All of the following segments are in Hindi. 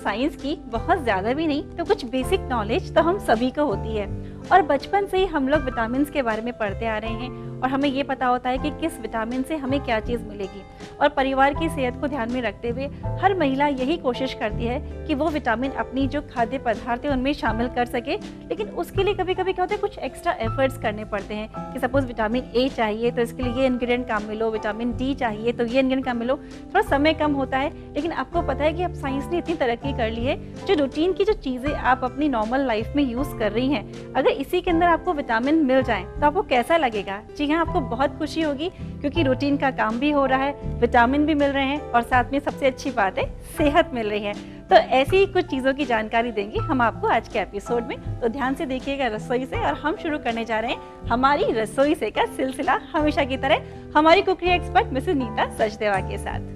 साइंस की बहुत ज़्यादा भी नहीं तो कुछ बेसिक नॉलेज तो हम सभी को होती है और बचपन से ही हम लोग विटामिन के बारे में पढ़ते आ रहे हैं और हमें ये पता होता है कि किस विटामिन से हमें क्या चीज़ मिलेगी। और परिवार की सेहत को ध्यान में रखते हुए हर महिला यही कोशिश करती है कि वो विटामिन अपनी जो खाद्य पदार्थ है उनमें शामिल कर सके। लेकिन उसके लिए कभी कभी क्या होता है, कुछ एक्स्ट्रा एफर्ट्स करने पड़ते हैं कि सपोज विटामिन ए चाहिए तो इसके लिए ये इंग्रेडिएंट काम मिलो, विटामिन डी चाहिए तो ये इंग्रेडिएंट काम मिलो। थोड़ा समय कम होता है, लेकिन आपको पता है कि अब साइंस ने इतनी तरक्की कर ली है, जो रूटीन की जो चीज़ें आप अपनी नॉर्मल लाइफ में यूज़ कर रही हैं, अगर इसी के अंदर आपको विटामिन मिल जाए तो आपको कैसा लगेगा? जी हाँ, आपको बहुत खुशी होगी, क्योंकि रूटीन का काम भी हो रहा है, विटामिन भी मिल रहे हैं और साथ में सबसे अच्छी बात है सेहत मिल रही है। तो ऐसी ही कुछ चीज़ों की जानकारी देंगे हम आपको आज के एपिसोड में, तो ध्यान से देखिएगा रसोई से। और हम शुरू करने जा रहे हैं हमारी रसोई से का सिलसिला हमेशा की तरह हमारी cooking expert Mrs Neeta Sachdeva के साथ।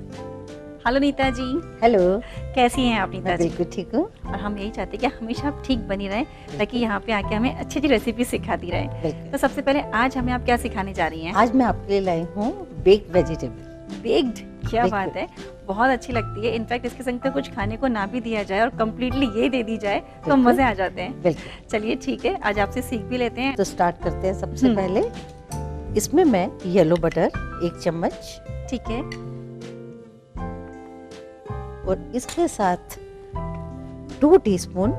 हेलो नीता जी। हेलो, कैसी हैं आप नीता जी? बिल्कुल ठीक हूँ। और हम यही चाहते हैं कि हमेशा आप ठीक बनी रहें, ताकि यहाँ पे आके हमें अच्छी अच्छी रेसिपी सिखाती रहें। तो सबसे पहले आज हमें आप क्या सिखाने जा रही हैं? आज मैं आपके लिए लाई हूँ बेक्ड वेजिटेबल। बेक्ड, क्या बात है, बहुत अच्छी लगती है। इनफैक्ट इसके संग तो कुछ खाने को ना भी दिया जाए और कम्प्लीटली ये दे दी जाए तो मजे आ जाते हैं। चलिए ठीक है, आज आपसे सीख भी लेते हैं। तो स्टार्ट करते हैं। सबसे पहले इसमें मैं येलो बटर 1 चम्मच, ठीक है, और इसके साथ 2 टीस्पून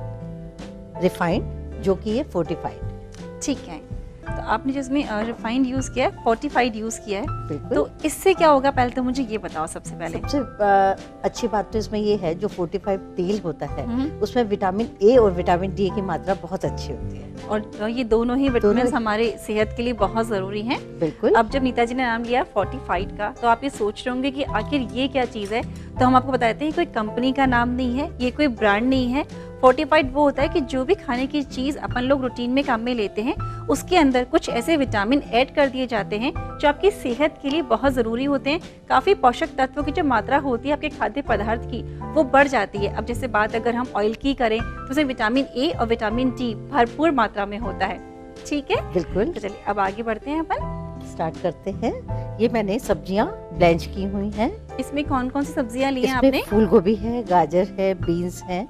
रिफाइंड, जो कि ये फोर्टिफाइड। ठीक है। तो आपने जिसमें रिफाइंड यूज किया है, फोर्टिफाइड यूज किया है, तो इससे क्या होगा पहले तो मुझे ये बताओ। सबसे पहले सबसे अच्छी बात तो इसमें ये है, जो फोर्टिफाइड तेल होता है उसमें विटामिन ए और विटामिन डी की मात्रा बहुत अच्छी होती है, और ये दोनों ही विटामिन हमारे सेहत के लिए बहुत जरूरी हैं। बिल्कुल। अब जब नीता जी ने नाम लिया फोर्टिफाइड का, तो आप ये सोच रहे होंगे कि आखिर ये क्या चीज है। तो हम आपको बताते हैं, कोई कंपनी का नाम नहीं है, ये कोई ब्रांड नहीं है। फोर्टिफाइड वो होता है कि जो भी खाने की चीज अपन लोग रूटीन में काम में लेते हैं, उसके अंदर कुछ ऐसे विटामिन ऐड कर दिए जाते हैं जो आपकी सेहत के लिए बहुत जरूरी होते हैं। काफी पोषक तत्वों की जो मात्रा होती है आपके खाद्य पदार्थ की, वो बढ़ जाती है। अब जैसे बात अगर हम ऑयल की करें तो उसमें विटामिन ए और विटामिन डी भरपूर मात्रा में होता है। ठीक है, बिल्कुल। तो चलिए अब आगे बढ़ते हैं, अपन स्टार्ट करते हैं। ये मैंने सब्जियां ब्लेंच की हुई हैं। इसमें कौन कौन सी सब्जियां ली हैं आपने? फूल गोभी है, गाजर है, बीन्स है,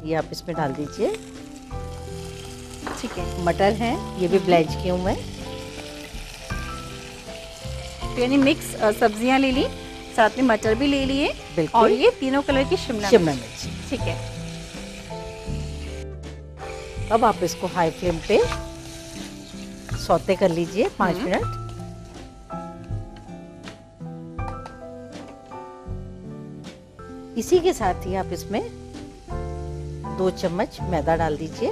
ये आप इसमें डाल दीजिए। ठीक है। मटर है, ये भी ब्लेंच की हूँ मैं। तो यानी मिक्स सब्जियां ले ली, साथ में मटर भी ले लिए, और ये तीनों कलर की शिमला मिर्च। ठीक है। अब आप इसको हाई फ्लेम पे सौते कर लीजिए 5 मिनट। इसी के साथ ही आप इसमें 2 चम्मच मैदा डाल दीजिए,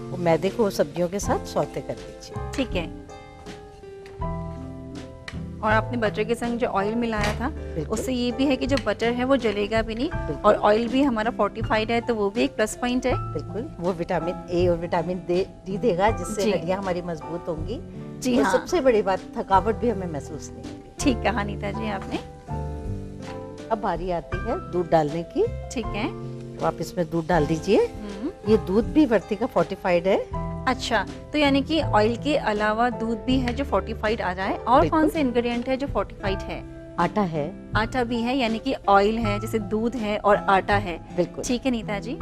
और मैदे को सब्जियों के साथ सौते कर लीजिए। ठीक है। और आपने बटर के संग जो ऑयल मिलाया था, उससे ये भी है कि जो बटर है वो जलेगा भी नहीं, और ऑयल भी हमारा फोर्टिफाइड है, तो वो भी एक प्लस पॉइंट है। बिल्कुल, वो विटामिन ए और विटामिन डी देगा, जिससे हड्डियां हमारी मजबूत होंगी। जी हाँ। सबसे बड़ी बात, थकावट भी हमें महसूस नहीं होगी। ठीक कहा नीता जी आपने। अब बारी आती है दूध डालने की। ठीक है। तो आप इसमें दूध डाल दीजिए। ये दूध भी वर्ती का फोर्टिफाइड है। अच्छा, तो यानी कि ऑयल के अलावा दूध भी है जो फोर्टिफाइड आ जाए। और कौन से इंग्रेडिएंट है जो फोर्टिफाइड है? आटा है। आटा भी है, यानी कि ऑयल है, जैसे दूध है और आटा है। बिल्कुल। ठीक है नीता जी।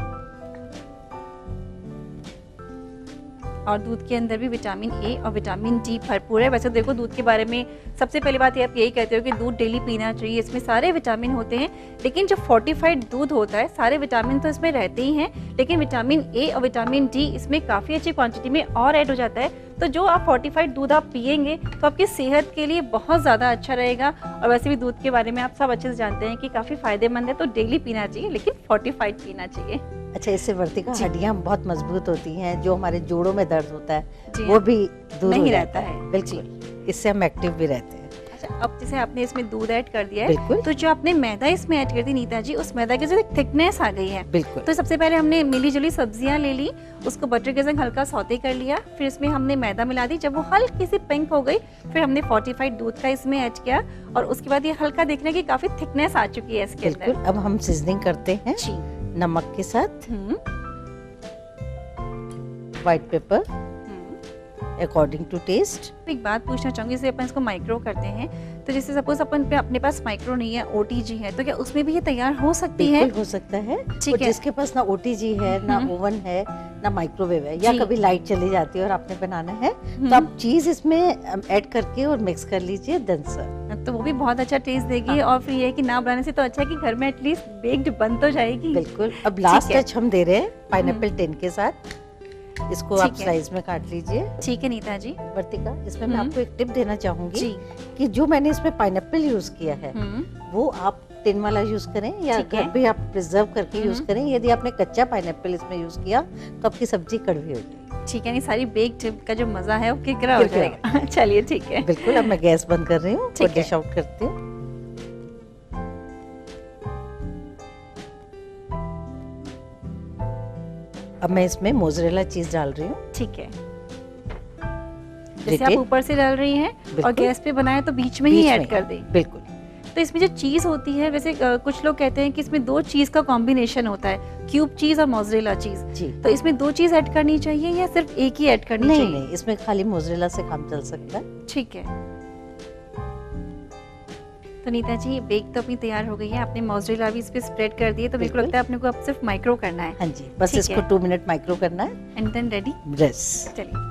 और दूध के अंदर भी विटामिन ए और विटामिन डी भरपूर है। वैसे देखो, दूध के बारे में सबसे पहली बात आप यही कहते हो कि दूध डेली पीना चाहिए, इसमें सारे विटामिन होते हैं। लेकिन जो फोर्टिफाइड दूध होता है, सारे विटामिन तो इसमें रहते ही हैं, लेकिन विटामिन ए और विटामिन डी इसमें काफ़ी अच्छी क्वांटिटी में और ऐड हो जाता है। तो जो आप फोर्टिफाइड दूध आप पियेंगे तो आपकी सेहत के लिए बहुत ज़्यादा अच्छा रहेगा। और वैसे भी दूध के बारे में आप सब अच्छे से जानते हैं कि काफ़ी फायदेमंद है, तो डेली पीना चाहिए, लेकिन फोर्टिफाइड पीना चाहिए। अच्छा, इससे वर्ती का हड्डियां बहुत मजबूत होती हैं, जो हमारे जोड़ों में दर्द होता है वो भी दूर नहीं रहता है। बिल्कुल, इससे हम एक्टिव भी रहते हैं। अच्छा, अब जैसे आपने इसमें दूध ऐड कर दिया है, तो जो आपने मैदा इसमें ऐड कर दी नीता जी, उस मैदा की जो थिकनेस आ गई है। बिल्कुल। तो सबसे पहले हमने मिली जुली सब्जियां ले ली, उसको बटर के संग हल्का सौते कर लिया, फिर इसमें हमने मैदा मिला दी। जब वो हल्की सी पिंक हो गई, फिर हमने फोर्टिफाइड दूध का इसमें ऐड किया, और उसके बाद ये हल्का देखने की काफी थिकनेस आ चुकी है इसके अंदर। अब हम सीजनिंग करते हैं नमक के साथ, white pepper according to taste. एक बात पूछना चाहूंगी, जैसे अपन इसको माइक्रो करते हैं, तो जैसे सपोज अपन पे अपने पास माइक्रो नहीं है, ओटीजी है, तो क्या उसमें भी ये तैयार हो सकती है? बिल्कुल हो सकता है। ठीक और है। जिसके पास ना ओटीजी है, ना ओवन है, ना माइक्रोवेव है, या जी। कभी लाइट चली जाती है और आपने बनाना है, हम्म। तो आप चीज इसमें ऐड करके और मिक्स कर लीजिए, देन सर्व। तो वो भी बहुत अच्छा टेस्ट देगी। हाँ। और फिर ये है कि ना बनाने से तो अच्छा है कि घर में एटलीस्ट बेक्ड बन तो जाएगी। बिल्कुल। अब लास्ट है। टच हम दे रहे हैं पाइनएप्पल टिन के साथ। इसको आप ठीक है। स्लाइस में काट लीजिए। ठीक है नीता जी। वर्तिका, इसमें मैं हम्म। आपको एक टिप देना चाहूंगी जी। कि जो मैंने इसमें पाइनएप्पल यूज किया है, वो आप टिन वाला यूज करें या ठीक है। घर पे आप प्रिजर्व करके यूज करें। यदि आपने कच्चा पाइनएप्पल इसमें यूज किया तो आपकी सब्जी कड़वी हो जाएगी। ठीक है, नहीं सारी बेक्ड का जो मजा है वो किरकिरा हो किरकिरा। जाएगा। चलिए ठीक है। बिल्कुल। अब मैं गैस बंद कर रही हूँ, ठीक है। डिश आउट करती हूँ। अब मैं इसमें मोज़रेला चीज डाल रही हूँ। ठीक है। जैसे आप Grated। ऊपर से डाल रही हैं और बिल्कुल। गैस पे बनाए तो बीच में ही बीच ऐड में। कर दें। बिल्कुल। तो इसमें जो चीज होती है, वैसे कुछ लोग कहते हैं कि इसमें दो चीज का कॉम्बिनेशन होता है, क्यूब चीज और मोज़रेला चीज। जी। तो इसमें दो चीज ऐड करनी चाहिए या सिर्फ एक ही ऐड करनी नहीं चाहिए? नहीं, इसमें खाली मोज़रेला से काम चल सकता है। ठीक है। तो नीता जी, बेक तो अपनी तैयार हो गई है, आपने मोज़रेला भी इस पे स्प्रेड कर दिए, तो मेरे को बिल्कुल। लगता है अपने को अब सिर्फ माइक्रो करना है। हाँ जी, बस ठीक इसको है। 2 मिनट माइक्रो करना है। And then ready. बस। चलिए।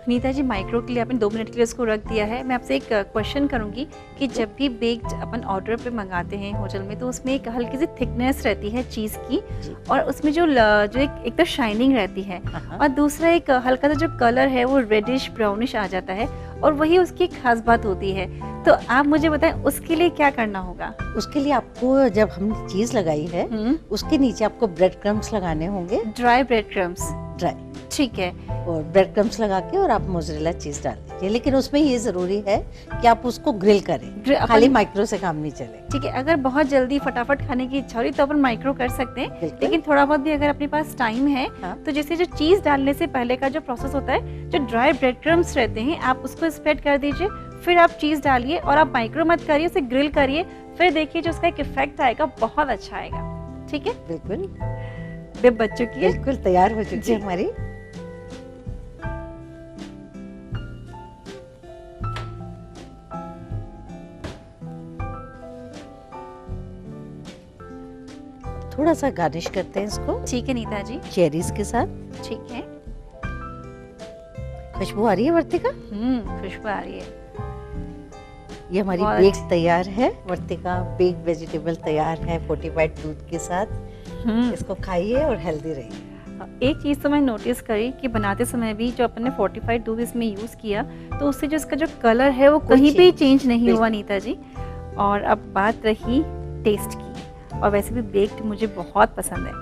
नीता जी, माइक्रो के लिए आपने 2 मिनट के लिए उसको रख दिया है। मैं आपसे एक क्वेश्चन करूंगी कि जब भी बेक्ड अपन ऑर्डर पे मंगाते हैं होटल में, तो उसमें एक हल्की सी थिकनेस रहती है चीज़ की, जी। और उसमें जो एक तो शाइनिंग रहती है, हाँ। और दूसरा एक हल्का सा जो कलर है वो रेडिश ब्राउनिश आ जाता है, और वही उसकी एक खास बात होती है। तो आप मुझे बताएं उसके लिए क्या करना होगा? उसके लिए आपको, जब हमने चीज लगाई है, उसके नीचे आपको ब्रेड क्रम्स लगाने होंगे, ड्राई ब्रेड क्रम्स। ड्राई। ठीक है। और ब्रेड क्रम्स लगा के और आप मोज़रेला चीज डाल दीजिए। लेकिन उसमें ये जरूरी है कि आप उसको ग्रिल करें, खाली माइक्रो से काम नहीं चले। ठीक है, अगर बहुत जल्दी फटाफट खाने की इच्छा हो रही तो अपन माइक्रो कर सकते हैं, बिल्कुल। लेकिन थोड़ा बहुत भी अगर अपने पास टाइम है, हाँ। तो जैसे जो चीज डालने से पहले का जो प्रोसेस होता है, जो ड्राई ब्रेड क्रम्स रहते हैं, आप उसको स्प्रेड कर दीजिए, फिर आप चीज डालिए और आप माइक्रो मत करिए, उसे ग्रिल करिए, फिर देखिए जो उसका एक इफेक्ट आएगा बहुत अच्छा आएगा। ठीक है। बिल्कुल। बिब बच चुकी है। बिल्कुल तैयार हो चुकी जी। है हमारी। थोड़ा सा गार्निश करते हैं इसको ठीक है नीता जी। चेरीज के साथ। ठीक है। खुशबू आ रही है वर्तिका? खुशबू आ रही है। ये हमारी बहुत बेक तैयार है वर्तिका। बेक वेजिटेबल तैयार है फोर्टिफाइड दूध के साथ। इसको खाइए और हेल्दी रहिए। एक चीज़ तो मैं नोटिस करी कि बनाते समय भी जो अपन ने फोर्टिफाइड दूध इसमें यूज़ किया, तो उससे जो इसका जो कलर है वो कहीं भी चेंज नहीं हुआ नीता जी। और अब बात रही टेस्ट की, और वैसे भी बेक्ड मुझे बहुत पसंद है।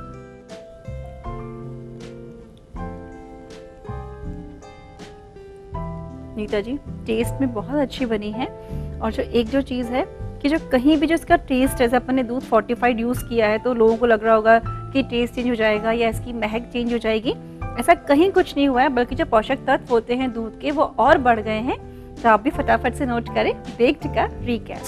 नीता जी, टेस्ट में बहुत अच्छी बनी है। और जो चीज़ है कि जो कहीं भी जो इसका टेस्ट, जैसे अपन ने दूध फोर्टिफाइड यूज़ किया है तो लोगों को लग रहा होगा कि टेस्ट चेंज हो जाएगा या इसकी महक चेंज हो जाएगी, ऐसा कहीं कुछ नहीं हुआ है, बल्कि जो पोषक तत्व होते हैं दूध के वो और बढ़ गए हैं। तो आप भी फटाफट से नोट करें बेक्ड का रिकैप।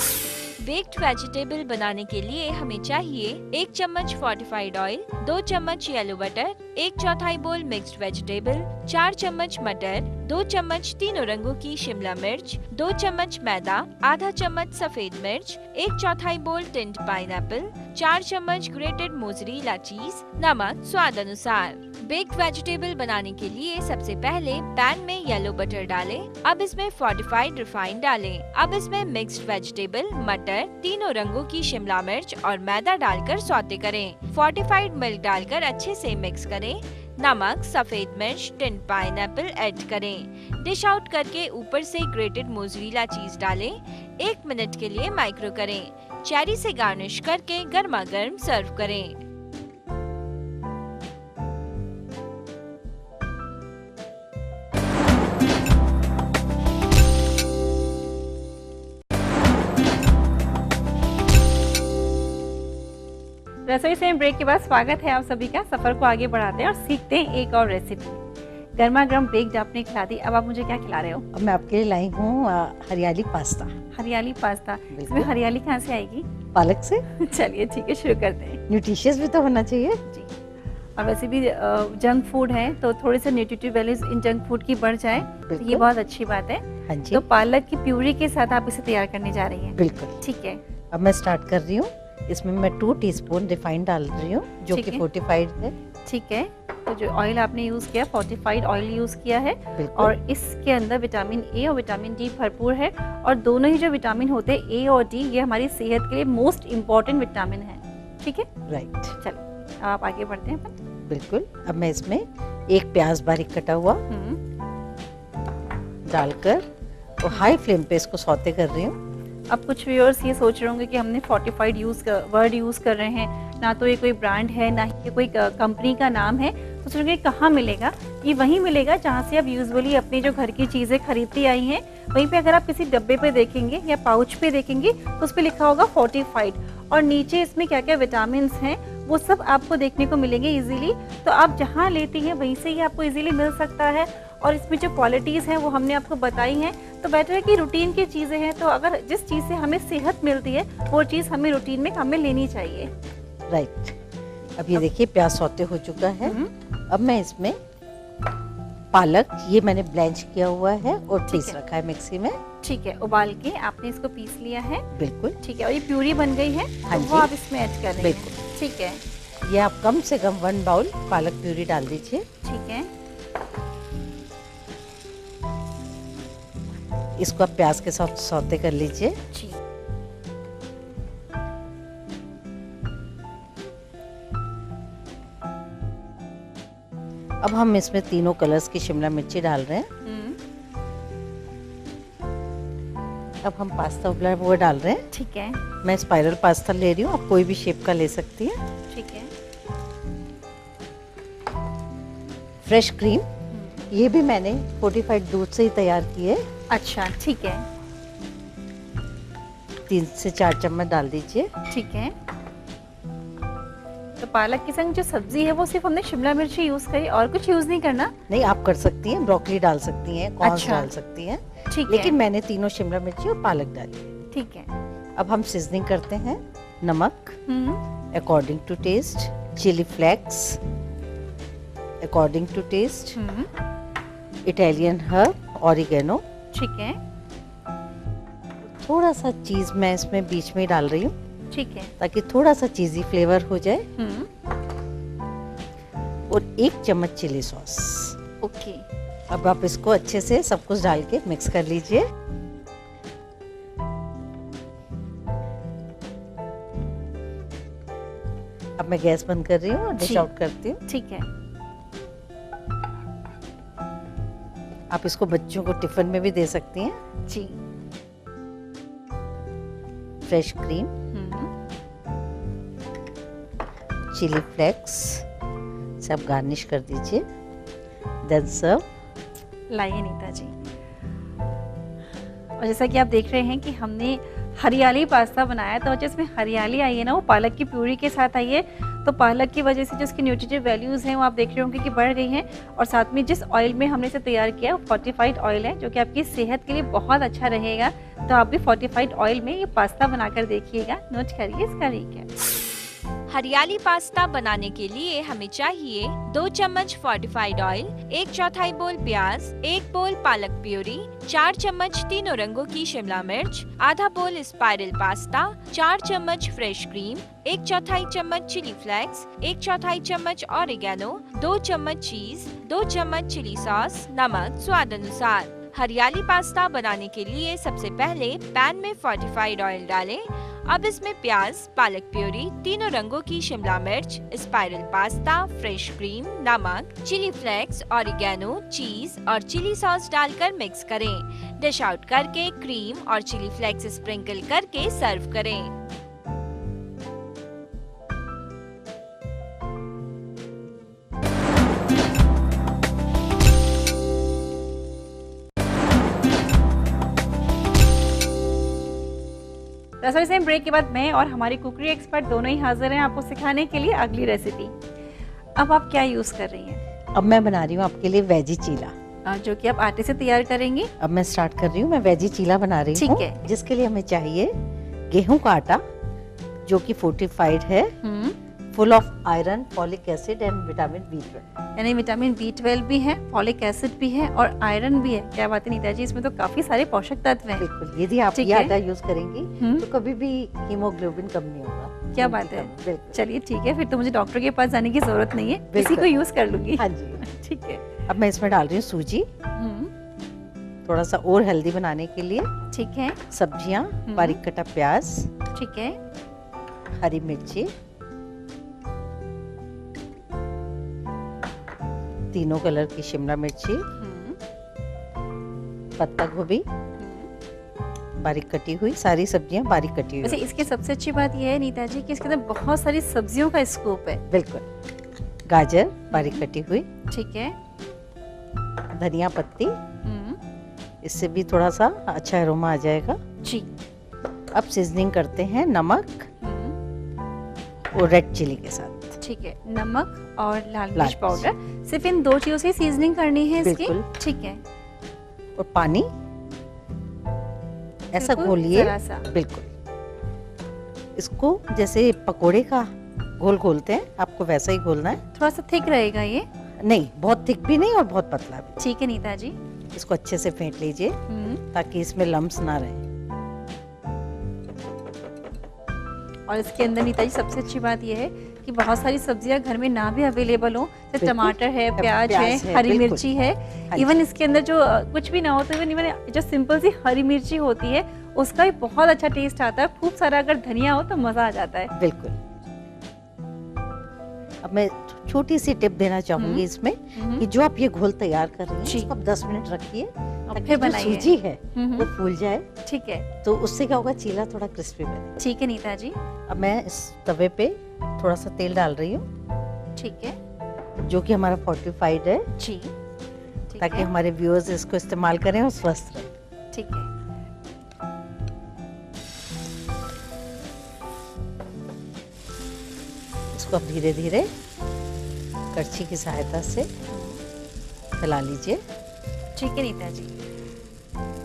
बेक्ड वेजिटेबल बनाने के लिए हमें चाहिए 1 चम्मच फोर्टिफाइड ऑयल, 2 चम्मच येलो बटर, 1/4 बोल मिक्स्ड वेजिटेबल, 4 चम्मच मटर, 2 चम्मच तीनों रंगों की शिमला मिर्च, 2 चम्मच मैदा, आधा चम्मच सफेद मिर्च, 1/4 बोल टिन्ड पाइनएप्पल, 4 चम्मच ग्रेटेड मोज़रेला चीज, नमक स्वाद अनुसार। बेक्ड वेजिटेबल बनाने के लिए सबसे पहले पैन में येलो बटर डालें। अब इसमें फोर्टिफाइड रिफाइंड डालें। अब इसमें मिक्स्ड वेजिटेबल, मटर, तीनों रंगों की शिमला मिर्च और मैदा डालकर सौते करें। फोर्टिफाइड मिल्क डालकर अच्छे से मिक्स करें। नमक, सफेद मिर्च, टिन्ड पाइनएप्पल ऐड करें। डिश आउट करके ऊपर से ग्रेटेड मोज़रेला चीज डालें। 1 मिनट के लिए माइक्रो करें। चेरी से गार्निश करके गर्मा गर्म सर्व करें। रसोई से ब्रेक के बाद स्वागत है आप सभी का। सफर को आगे बढ़ाते हैं और सीखते हैं एक और रेसिपी। गर्मा गर्म बेक्ड आपने खिला दी, अब आप मुझे क्या खिला रहे हो? अब मैं आपके लिए लाई हूँ हरियाली पास्ता। हरियाली पास्ता, इसमें बिल्कुल। हरियाली कहाँ से आएगी? पालक से। चलिए ठीक है, शुरू करते हैं न्यूट्रिशियस भी तो होना चाहिए। जी। और वैसे भी जंक फूड है तो थोड़े से nutritive values in junk food की बढ़ जाए तो ये बिल्कुल। बहुत अच्छी बात है। हाँ जी, तो पालक की प्यूरी के साथ आप इसे तैयार करने जा रही हैं। बिल्कुल। ठीक है। अब मैं स्टार्ट कर रही हूँ। इसमें मैं 2 टीस्पून रिफाइंड डाल रही हूँ, जो ठीक कि है। फोर्टिफाइड है। ठीक है, तो जो ऑयल आपने यूज़ किया, फोर्टिफाइड ऑयल यूज़ किया है बिल्कुल। और इसके अंदर विटामिन ए और विटामिन डी भरपूर है। और दोनों ही जो विटामिन होते हैं, ए और डी, ये हमारी सेहत के लिए मोस्ट इम्पॉर्टेंट विटामिन है। ठीक है, राइट, चलो अब आप आगे बढ़ते हैं अपन। बिल्कुल। अब मैं इसमें 1 प्याज बारीक कटा हुआ डालकर और हाई फ्लेम पे इसको सौते कर रही हूँ। अब कुछ व्यूअर्स ये सोच रहे होंगे कि हमने फोर्टिफाइड वर्ड यूज़ कर रहे हैं, ना तो ये कोई ब्रांड है ना ही ये कोई कंपनी का नाम है, तो सोचेंगे कहाँ मिलेगा? ये वहीं मिलेगा जहाँ से आप यूजुअली अपनी जो घर की चीज़ें खरीदती आई हैं, वहीं पे अगर आप किसी डब्बे पे देखेंगे या पाउच पे देखेंगे तो उस पर लिखा होगा फोर्टिफाइड, और नीचे इसमें क्या क्या विटामिन हैं वो सब आपको देखने को मिलेंगे इजीली। तो आप जहाँ लेती हैं वहीं से ही आपको इजीली मिल सकता है। और इसमें जो क्वालिटीज़ हैं वो हमने आपको बताई हैं। तो बेटर है कि रूटीन की चीज़ें हैं, तो अगर जिस चीज़ से हमें सेहत मिलती है वो चीज़ हमें रूटीन में हमें लेनी चाहिए। राइट। अब ये देखिए प्याज सौते हो चुका है। अब मैं इसमें पालक, ये मैंने ब्लेंच किया हुआ है और पीस रखा है मिक्सी में। ठीक है, उबाल के आपने इसको पीस लिया है। बिल्कुल। ठीक है, और ये प्यूरी बन गई है, हाँ तो जी। वो आप इसमें ऐड कर रहे हैं। बिल्कुल। ठीक है। ये आप कम से कम 1 बाउल पालक प्यूरी डाल दीजिए। ठीक है। इसको आप प्याज के साथ सौते कर लीजिए। जी। अब हम इसमें तीनों कलर्स की शिमला मिर्ची डाल रहे हैं। अब हम पास्ता उबला वो डाल रहे हैं। ठीक है। मैं स्पाइरल पास्ता ले रही हूँ, आप कोई भी शेप का ले सकती हैं। ठीक है। फ्रेश क्रीम, ये भी मैंने फोर्टिफाइड दूध से ही तैयार की है। अच्छा, ठीक है। 3 से 4 चम्मच डाल दीजिए। ठीक है। तो पालक के संग जो सब्जी है वो सिर्फ हमने शिमला मिर्ची यूज करी, और कुछ यूज नहीं करना? नहीं, आप कर सकती हैं, ब्रोकली डाल सकती हैं, कॉर्न्स अच्छा। डाल सकती हैं, ठीक लेकिन है। मैंने तीनों शिमला मिर्ची और पालक डाली है। ठीक है। अब हम सीजनिंग करते हैं। नमक according to taste, chilli flakes according to taste, Italian herb, oregano, ठीक है। थोड़ा सा चीज मैं इसमें बीच में ही डाल रही हूँ ठीक है। ताकि थोड़ा सा चीजी फ्लेवर हो जाए, और 1 चम्मच चिली सॉस। ओके। अब आप इसको अच्छे से सब कुछ डाल के मिक्स कर लीजिए। अब मैं गैस बंद कर रही हूँ और डिश जी। आउट करती हूँ। ठीक है। आप इसको बच्चों को टिफिन में भी दे सकती हैं। जी। फ्रेश क्रीम, चिली फ्लेक्स से आप गार्निश कर दीजिए, देन सर्व। लाइए नीता जी। और जैसा कि आप देख रहे हैं कि हमने हरियाली पास्ता बनाया, तो जिसमें हरियाली आई है ना वो पालक की प्यूरी के साथ आई है। तो पालक की वजह से जो इसकी न्यूट्रिटिव वैल्यूज़ हैं वो आप देख रहे होंगे कि बढ़ गई हैं। और साथ में जिस ऑयल में हमने इसे तैयार किया वो फोर्टिफाइड ऑयल है, जो कि आपकी सेहत के लिए बहुत अच्छा रहेगा। तो आप भी फोर्टिफाइड ऑयल में ये पास्ता बनाकर देखिएगा। नोट करिए इसका रिकैप। हरियाली पास्ता बनाने के लिए हमें चाहिए 2 चम्मच फोर्टिफाइड ऑयल, 1/4 बोल प्याज, 1 बोल पालक प्यूरी, 4 चम्मच तीनों रंगों की शिमला मिर्च, आधा बोल स्पाइरल पास्ता, 4 चम्मच फ्रेश क्रीम, 1/4 चम्मच चिली फ्लेक्स, 1/4 चम्मच ऑरिगेनो, 2 चम्मच चीज, 2 चम्मच चिली सॉस, नमक स्वाद अनुसार। हरियाली पास्ता बनाने के लिए सबसे पहले पैन में फोर्टिफाइड ऑयल डालें। अब इसमें प्याज, पालक प्यूरी, तीनों रंगों की शिमला मिर्च, स्पाइरल पास्ता, फ्रेश क्रीम, नमक, चिली फ्लेक्स, ऑरिगेनो, चीज और चिली सॉस डालकर मिक्स करें। डिश आउट करके क्रीम और चिली फ्लेक्स स्प्रिंकल करके सर्व करें। रसोई से ब्रेक के बाद मैं और हमारी कुकरी एक्सपर्ट दोनों ही हाजिर हैं आपको सिखाने के लिए अगली रेसिपी। अब आप क्या यूज़ कर रही हैं? अब मैं बना रही हूँ आपके लिए वेजी चीला। जो कि आप आटे से तैयार करेंगे। अब मैं स्टार्ट कर रही हूँ, मैं वेजी चीला बना रही हूँ। ठीक है। जिसके लिए हमें चाहिए गेहूं का आटा जो कि फोर्टिफाइड है, full of iron, folic acid and vitamin B12। यानी विटामिन B12 भी है, फॉलिक एसिड भी है और आयरन भी है। क्या बात है नीता जी, इसमें तो काफी सारे पोषक तत्व हैं। बिल्कुल, यदि आप ठीक ये है। आटा यूज करेंगी तो कभी भी हीमोग्लोबिन कम नहीं होगा। क्या बात है। बिल्कुल। चलिए ठीक है, फिर तो मुझे डॉक्टर के पास जाने की जरूरत नहीं है, इसी बिल्कुल। को यूज कर लूंगी। हाँ जी। ठीक है। अब मैं इसमें डाल रही हूँ सूजी, थोड़ा सा और हेल्दी बनाने के लिए। ठीक है। सब्जियां, बारीक कटा प्याज, ठीक है। हरी मिर्ची, तीनों कलर की शिमला मिर्ची, पत्ता गोभी बारीक कटी हुई, सारी सब्जियां बारीक कटी वैसे हुई। इसकी सबसे अच्छी बात यह है नीता जी कि इसके अंदर बहुत सारी सब्जियों का स्कोप है। बिल्कुल। गाजर बारीक कटी हुई, ठीक है। धनिया पत्ती, इससे भी थोड़ा सा अच्छा अरोमा आ जाएगा। जी। अब सीजनिंग करते हैं नमक और रेड चिली के साथ। ठीक है, नमक और लाल लाल मिर्च पाउडर, सिर्फ इन दो चीजों से सीजनिंग करनी है इसकी। बिल्कुल। ठीक है। और पानी ऐसा बिल्कुल, घोलिए। जरा सा। बिल्कुल। इसको जैसे पकोड़े का घोल घोलते हैं, आपको वैसा ही घोलना है। थोड़ा सा थिक रहेगा ये। नहीं, बहुत थिक भी नहीं और बहुत पतला भी। ठीक है नीता जी। इसको अच्छे से फेंट लीजिए ताकि इसमें लम्स ना रहे। और इसके अंदर नीता जी सबसे अच्छी बात यह है कि बहुत सारी सब्जियां घर में ना भी अवेलेबल हो, जैसे बिल्कुल। टमाटर है, प्याज है, हरी बिल्कुल। मिर्ची है। हाँ इवन जी। इसके अंदर जो कुछ भी ना हो तो इवन जो सिंपल सी हरी मिर्ची होती है उसका भी बहुत अच्छा टेस्ट आता है। खूब सारा अगर धनिया हो तो मजा आ जाता है। बिल्कुल। अब मैं छोटी सी टिप देना चाहूंगी इसमें कि जो आप ये घोल तैयार कर रही हैं, जी। इसको आप 10 मिनट रखिए और ताकि फिर जो बनाइए। सूजी है वो फूल जाए। ठीक है। तो उससे क्या होगा, चीला थोड़ा क्रिस्पी बने। ठीक है नीता जी। अब मैं इस तवे पे थोड़ा सा तेल डाल रही हूँ, ठीक है जो कि हमारा फोर्टिफाइड है, जी। ठीक ताकि है। हमारे व्यूअर्स इसको इस्तेमाल करें और स्वस्थ रहें। ठीक है। इसको आप धीरे धीरे कड़छी की सहायता से फैला लीजिए। ठीक है नीता जी।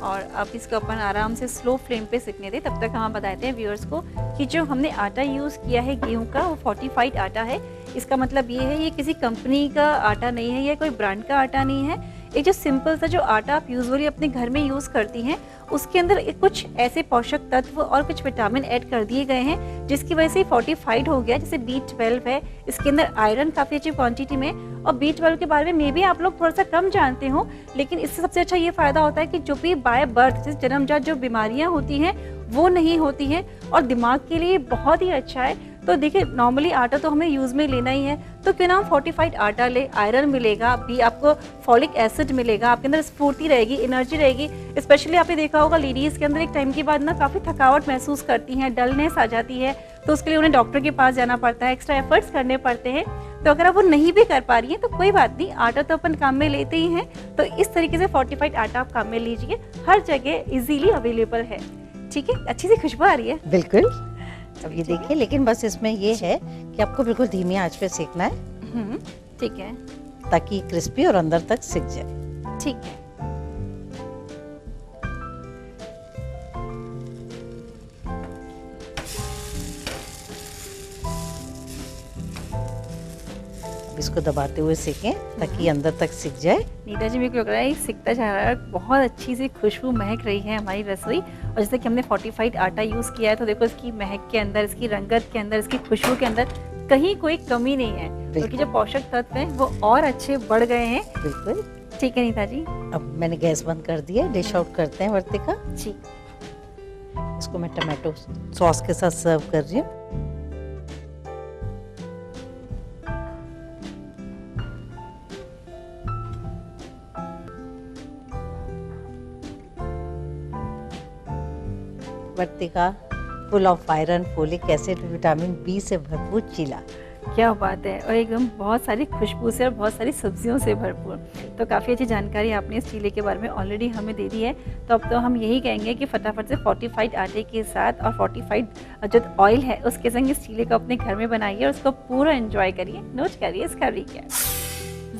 और अब इसको अपन आराम से स्लो फ्लेम पे सिकने दें। तब तक हम बताते हैं व्यूअर्स को कि जो हमने आटा यूज़ किया है गेहूं का, वो फोर्टिफाइड आटा है। इसका मतलब ये है, ये किसी कंपनी का आटा नहीं है, ये कोई ब्रांड का आटा नहीं है। एक जो सिंपल सा जो आटा आप यूजुअली अपने घर में यूज़ करती हैं, उसके अंदर कुछ ऐसे पोषक तत्व और कुछ विटामिन ऐड कर दिए गए हैं जिसकी वजह से फोर्टिफाइड हो गया। जैसे B12 है, इसके अंदर आयरन काफ़ी अच्छी क्वांटिटी में। और B12 के बारे में भी आप लोग थोड़ा सा कम जानते हो, लेकिन इससे सबसे अच्छा ये फायदा होता है कि जो भी बाय बर्थ जैसे जन्मजात जो बीमारियां होती हैं वो नहीं होती हैं, और दिमाग के लिए बहुत ही अच्छा है। तो देखिए, नॉर्मली आटा तो हमें यूज़ में लेना ही है, तो क्यों ना हम फोर्टिफाइड आटा ले। आयरन मिलेगा भी, आपको फॉलिक एसिड मिलेगा, आपके अंदर स्फूर्ति रहेगी, एनर्जी रहेगी। स्पेशली आपने देखा होगा लेडीज़ के अंदर एक टाइम के बाद ना काफ़ी थकावट महसूस करती हैं, डलनेस आ जाती है, तो उसके लिए उन्हें डॉक्टर के पास जाना पड़ता है, एक्स्ट्रा एफर्ट्स करने पड़ते हैं। तो अगर आप वो नहीं भी कर पा रही हैं तो कोई बात नहीं, आटा तो अपन काम में लेते ही हैं। तो इस तरीके से फोर्टिफाइड आटा आप काम में लीजिए, हर जगह इजीली अवेलेबल है। ठीक है, अच्छी सी खुशबू आ रही है। बिल्कुल। अब ये देखिए, लेकिन बस इसमें ये है कि आपको बिल्कुल धीमी आंच पे सेकना है ठीक है। ताकि क्रिस्पी और अंदर तक सिक जाए। ठीक है। अब इसको दबाते हुए सेकें ताकि अंदर तक सिक जाए। नीता जी, मेरे को लग रहा है ये सिकता जा रहा है, बहुत अच्छी सी खुशबू महक रही है हमारी रसोई। और जैसे कि हमने फोर्टिफाइड आटा यूज़ किया है, तो देखो इसकी महक के अंदर, इसकी रंगत के अंदर, इसकी खुशबू के अंदर कहीं कोई कमी नहीं है, बल्कि जो पोषक तत्व हैं वो और अच्छे बढ़ गए हैं। बिल्कुल। ठीक है नीता जी। अब मैंने गैस बंद कर दिया, डिश आउट करते हैं वर्तिका। जी। इसको मैं टमाटो सॉस के साथ सर्व कर रही हूँ। Vartika full of iron, folic acid, vitamin B से भरपूर चीला। क्या बात है, और एकदम बहुत सारी खुशबू से और बहुत सारी सब्जियों से भरपूर। तो काफ़ी अच्छी जानकारी आपने इस चीले के बारे में ऑलरेडी हमें दे दी है। तो अब तो हम यही कहेंगे कि फटाफट से फोर्टिफाइड आटे के साथ और फोर्टिफाइड जो ऑयल है उसके संग इस चीले को अपने घर में बनाइए और उसको पूरा एंजॉय करिए। नोट करिए इसका रिकैप।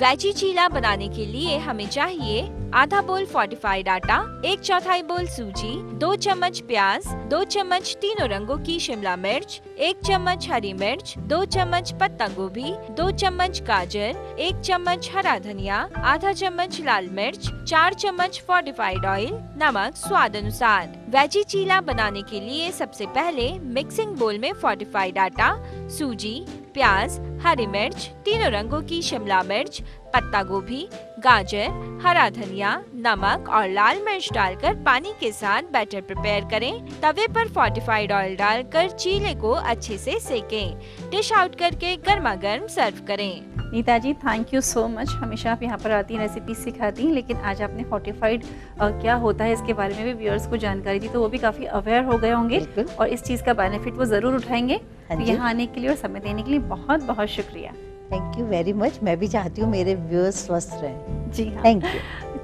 वेजी चीला बनाने के लिए हमें चाहिए आधा बोल फोर्टिफाइड आटा, 1/4 बोल सूजी, 2 चम्मच प्याज, 2 चम्मच तीनों रंगों की शिमला मिर्च, 1 चम्मच हरी मिर्च, 2 चम्मच पत्ता गोभी, 2 चम्मच गाजर, 1 चम्मच हरा धनिया, आधा चम्मच लाल मिर्च, 4 चम्मच फोर्टिफाइड ऑयल, नमक स्वाद अनुसार। वेजी चीला बनाने के लिए सबसे पहले मिक्सिंग बोल में फोर्टिफाइड आटा, सूजी, प्याज, हरी मिर्च, तीनों रंगों की शिमला मिर्च, पत्ता गोभी, गाजर, हरा धनिया, नमक और लाल मिर्च डालकर पानी के साथ बैटर प्रिपेयर करें। तवे पर फोर्टिफाइड ऑयल डालकर चीले को अच्छे से सेकें। डिश आउट करके गर्मा गर्म सर्व करें। नीता जी, थैंक यू सो मच। हमेशा आप यहाँ पर आती हैं, रेसिपी सिखाती हैं, लेकिन आज आपने फोर्टिफाइड क्या होता है इसके बारे में भी व्यूअर्स को जानकारी दी, तो वो भी काफ़ी अवेयर हो गए होंगे और इस चीज़ का बेनिफिट वो ज़रूर उठाएंगे। तो यहाँ आने के लिए और समय देने के लिए बहुत बहुत शुक्रिया। Thank you very much. मैं भी चाहती हूँ मेरे व्यूअर्स स्वस्थ रहें। जी हाँ, thank you.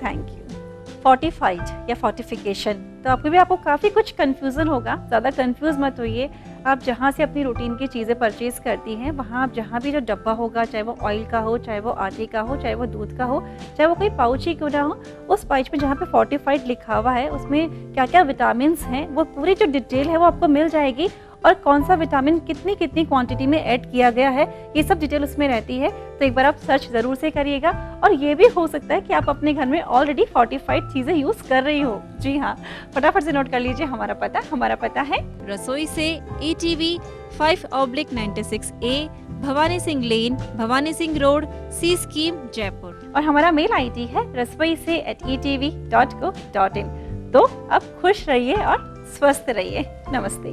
Thank you. Fortified या फोर्टिफिकेशन, तो आपको काफ़ी कुछ कंफ्यूजन होगा। ज़्यादा कंफ्यूज मत होइए। आप जहाँ से अपनी रूटीन की चीज़ें परचेज करती हैं, वहाँ आप जहाँ भी जो डब्बा होगा, चाहे वो ऑयल का हो, चाहे वो आटे का हो, चाहे वो दूध का हो, चाहे वो कोई पाउच ही क्यों ना हो, उस पाउच में जहाँ पे फोर्टिफाइड लिखा हुआ है उसमें क्या क्या विटामिन हैं, वो पूरी जो डिटेल है वो आपको मिल जाएगी। और कौन सा विटामिन कितनी कितनी क्वांटिटी में ऐड किया गया है, ये सब डिटेल उसमें रहती है। तो एक बार आप सर्च ज़रूर से करिएगा। और ये भी हो सकता है कि आप अपने घर में ऑलरेडी फोर्टिफाइड चीज़ें यूज़ कर रही हो। जी हाँ, फटाफट से नोट कर लीजिए हमारा पता है रसोई से ETV 5/96A, भवानी सिंह लेन, भवानी सिंह रोड, सी स्कीम, जयपुर। और हमारा मेल ID है rasoi@etv.co.in। तो अब खुश रहिए और स्वस्थ रहिए। नमस्ते।